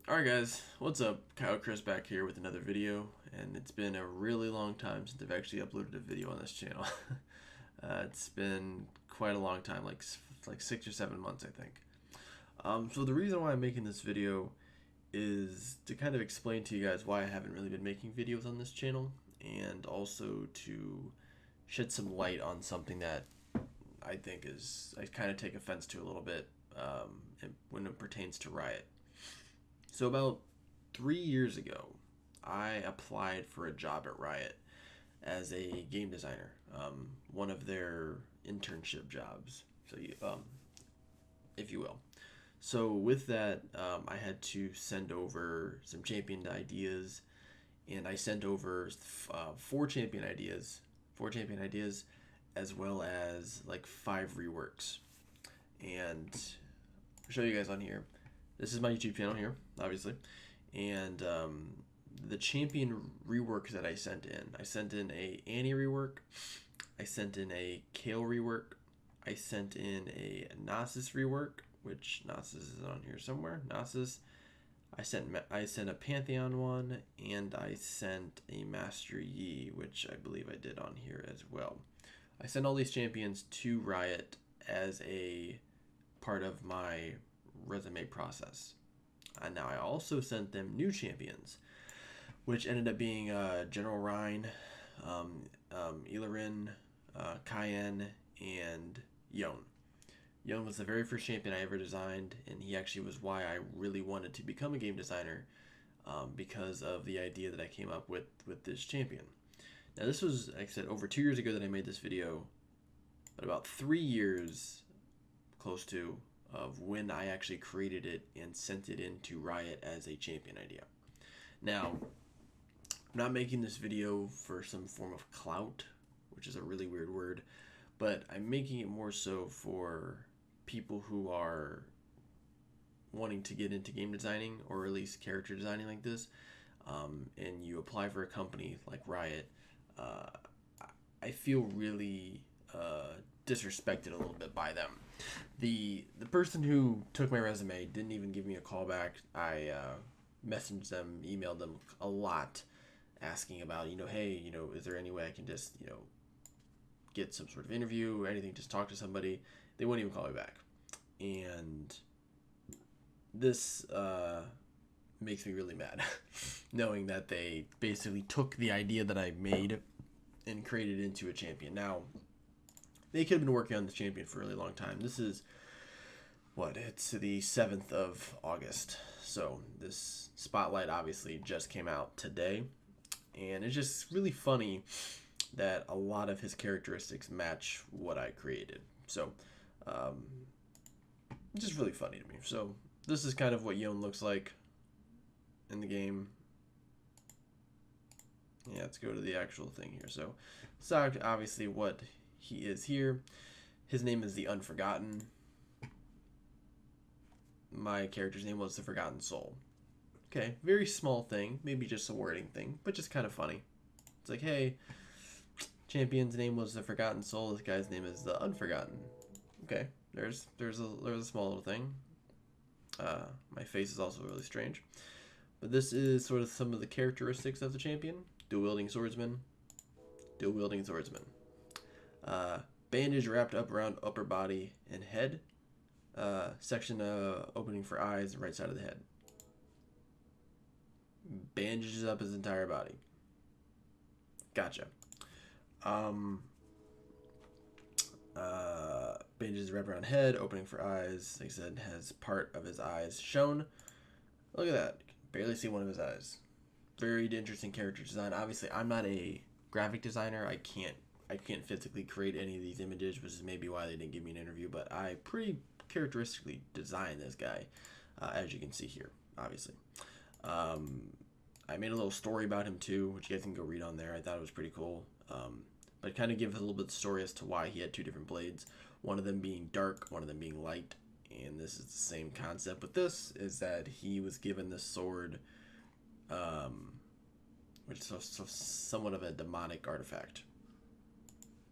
Alright guys, what's up? Kaiokris back here with another video, and it's been a really long time since I've actually uploaded a video on this channel. It's been quite a long time, like 6 or 7 months I think. So the reason why I'm making this video is to kind of explain to you guys why I haven't really been making videos on this channel, and also to shed some light on something that I think I kind of take offense to a little bit when it pertains to Riot. So about 3 years ago, I applied for a job at Riot as a game designer, one of their internship jobs, so if you will. So with that, I had to send over some champion ideas, and I sent over four champion ideas, as well as like 5 reworks. And I'll show you guys on here. This is my YouTube channel here, obviously, and the champion reworks that I sent in a Annie rework, I sent in a Kale rework, I sent in a Nasus rework, which Nasus is on here somewhere. Nasus. I sent a Pantheon one, and I sent a Master Yi, which I believe I did on here as well. I sent all these champions to Riot as a part of my resume process. And now I also sent them new champions, which ended up being General Rhine, Ilarin, Cayenne, and Yone. Yone was the very first champion I ever designed, and he actually was why I really wanted to become a game designer, because of the idea that I came up with this champion. Now this was, like I said, over 2 years ago that I made this video, but about 3 years, close to, of when I actually created it and sent it into Riot as a champion idea. Now, I'm not making this video for some form of clout, which is a really weird word, but I'm making it more so for people who are wanting to get into game designing, or at least character designing like this, and you apply for a company like Riot. I feel really disrespected a little bit by them. The person who took my resume didn't even give me a call back. I messaged them, emailed them a lot, asking about, hey, is there any way I can just, get some sort of interview or anything, just talk to somebody. They wouldn't even call me back. And this makes me really mad, knowing that they basically took the idea that I made and created it into a champion. Now, they could have been working on this champion for a really long time. This is, it's the 7th of August. So this spotlight obviously just came out today. And it's just really funny that a lot of his characteristics match what I created. So, it's just really funny to me. So this is kind of what Yone looks like in the game. Yeah, let's go to the actual thing here. So obviously what he is here. His name is the Unforgotten. My character's name was the Forgotten Soul. Okay, very small thing, maybe just a wording thing, but just kind of funny. It's like, hey, champion's name was the Forgotten Soul. This guy's name is the Unforgotten. Okay, there's a small little thing. My face is also really strange, but this is sort of some of the characteristics of the champion. Dual-wielding swordsman. Dual-wielding swordsman. Bandage wrapped up around upper body and head. Section opening for eyes, right side of the head. Bandages up his entire body. Gotcha. Bandages wrapped around head, opening for eyes. Like I said, has part of his eyes shown. Look at that. Barely see one of his eyes. Very interesting character design. Obviously, I'm not a graphic designer. I can't physically create any of these images, which is maybe why they didn't give me an interview, but I pretty characteristically designed this guy, as you can see here, obviously. I made a little story about him too, which you guys can go read on there. I thought it was pretty cool. But kind of gives a little bit of story as to why he had 2 different blades, one of them being dark, one of them being light, and this is the same concept with this, is that he was given this sword, which is somewhat of a demonic artifact.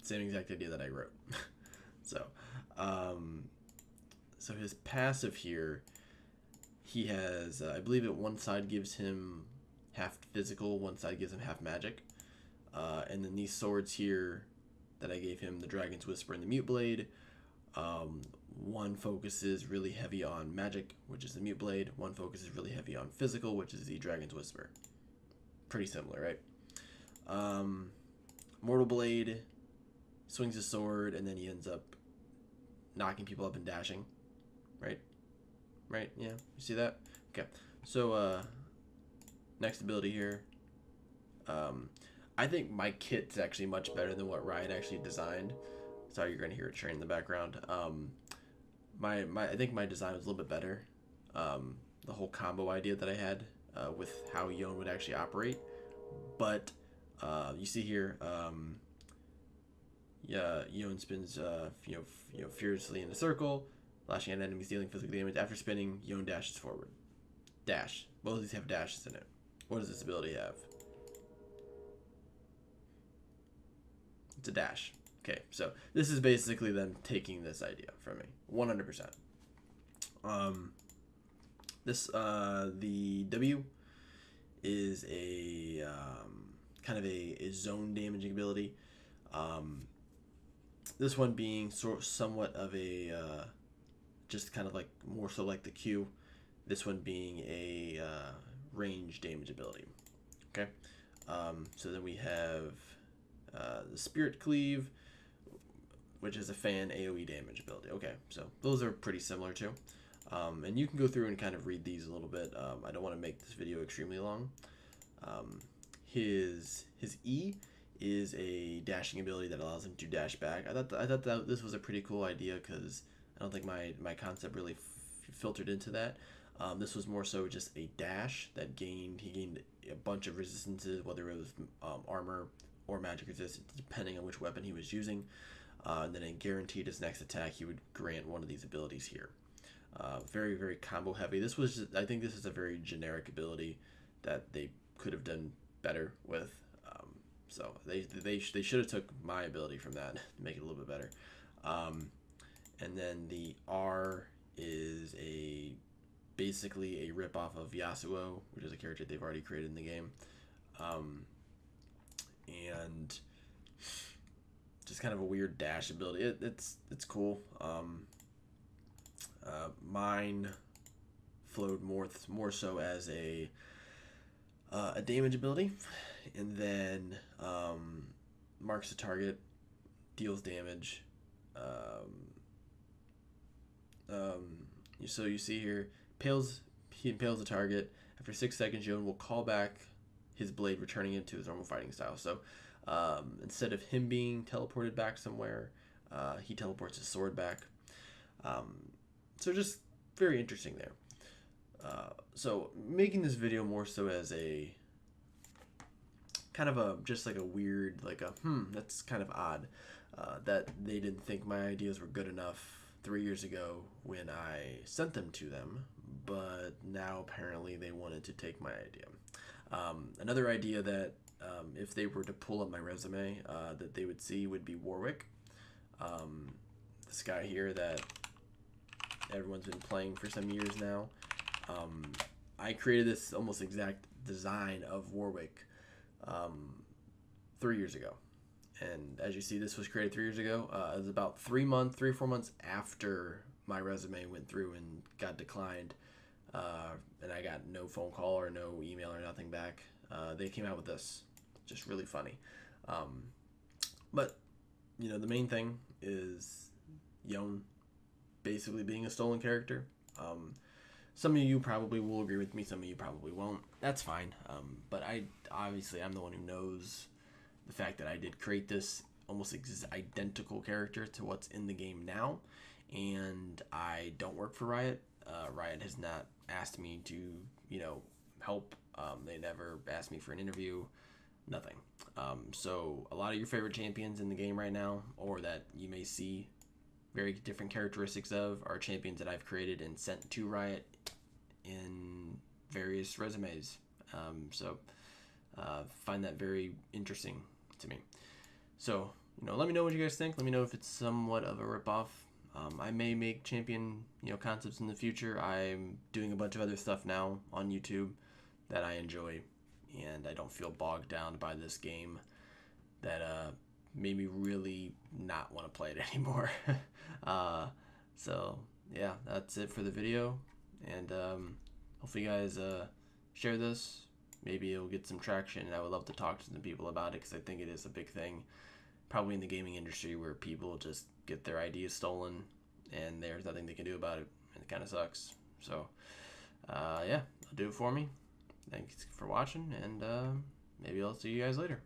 Same exact idea that I wrote. So his passive here He has, I believe it one side gives him half physical, one side gives him half magic. And then these swords here that I gave him, the Dragon's Whisper and the Mute Blade, one focuses really heavy on magic, which is the Mute Blade. One focuses really heavy on physical, which is the Dragon's Whisper. Pretty similar, right? Mortal Blade swings his sword, and then he ends up knocking people up and dashing, right? Right? Yeah, you see that? Okay. So, next ability here. I think my kit's actually much better than what Riot actually designed. Sorry, you're gonna hear a train in the background. I think my design was a little bit better. The whole combo idea that I had with how Yone would actually operate, but you see here, Yone spins, furiously in a circle, lashing at enemies, dealing physical damage. After spinning, Yone dashes forward. Dash. Both of these have dashes in it. What does this ability have? It's a dash. Okay, so this is basically them taking this idea from me, 100%. The W is a kind of a zone damaging ability. This one being somewhat of a just kind of like more so like the Q. This one being a range damage ability. Okay, so then we have the Spirit Cleave, which is a fan AoE damage ability. Okay, so those are pretty similar too. And you can go through and kind of read these a little bit. I don't want to make this video extremely long. His E is a dashing ability that allows him to dash back. I thought that this was a pretty cool idea because I don't think my concept really filtered into that. This was more so just a dash that he gained a bunch of resistances, whether it was armor or magic resistance, depending on which weapon he was using. And then it guaranteed his next attack he would grant one of these abilities here. Very, very combo heavy. I think this is a very generic ability that they could have done better with. So they should have took my ability from that to make it a little bit better. And then the R is basically a ripoff of Yasuo, which is a character they've already created in the game. And just kind of a weird dash ability. It's cool. Mine flowed more so as a damage ability, and then marks the target, deals damage. So you see here, he impales the target. After 6 seconds, Yone will call back his blade, returning it to his normal fighting style. So instead of him being teleported back somewhere, he teleports his sword back. So just very interesting there. So making this video more so as a kind of just like a weird, like that's kind of odd that they didn't think my ideas were good enough 3 years ago when I sent them to them, but now apparently they wanted to take my idea. Another idea that if they were to pull up my resume that they would see would be Warwick. This guy here that everyone's been playing for some years now. I created this almost exact design of Warwick 3 years ago. And as you see, this was created 3 years ago. It was about 3 or 4 months after my resume went through and got declined. And I got no phone call or no email or nothing back. They came out with this. Just really funny. But, the main thing is Yone basically being a stolen character. Some of you probably will agree with me. Some of you probably won't. That's fine. But I'm the one who knows the fact that I did create this almost identical character to what's in the game now. And I don't work for Riot. Riot has not asked me to, help. They never asked me for an interview. Nothing. So a lot of your favorite champions in the game right now, or that you may see very different characteristics of, are champions that I've created and sent to Riot in various resumes. Find that very interesting to me. So, let me know what you guys think. Let me know if it's somewhat of a ripoff. I may make champion, concepts in the future. I'm doing a bunch of other stuff now on YouTube that I enjoy, and I don't feel bogged down by this game that made me really not want to play it anymore. So yeah, that's it for the video, and hopefully you guys share this. Maybe it'll get some traction, and I would love to talk to some people about it because I think it is a big thing, probably in the gaming industry, where people just get their ideas stolen and there's nothing they can do about it, and it kind of sucks. So yeah, that'll do it for me. Thanks for watching, and maybe I'll see you guys later.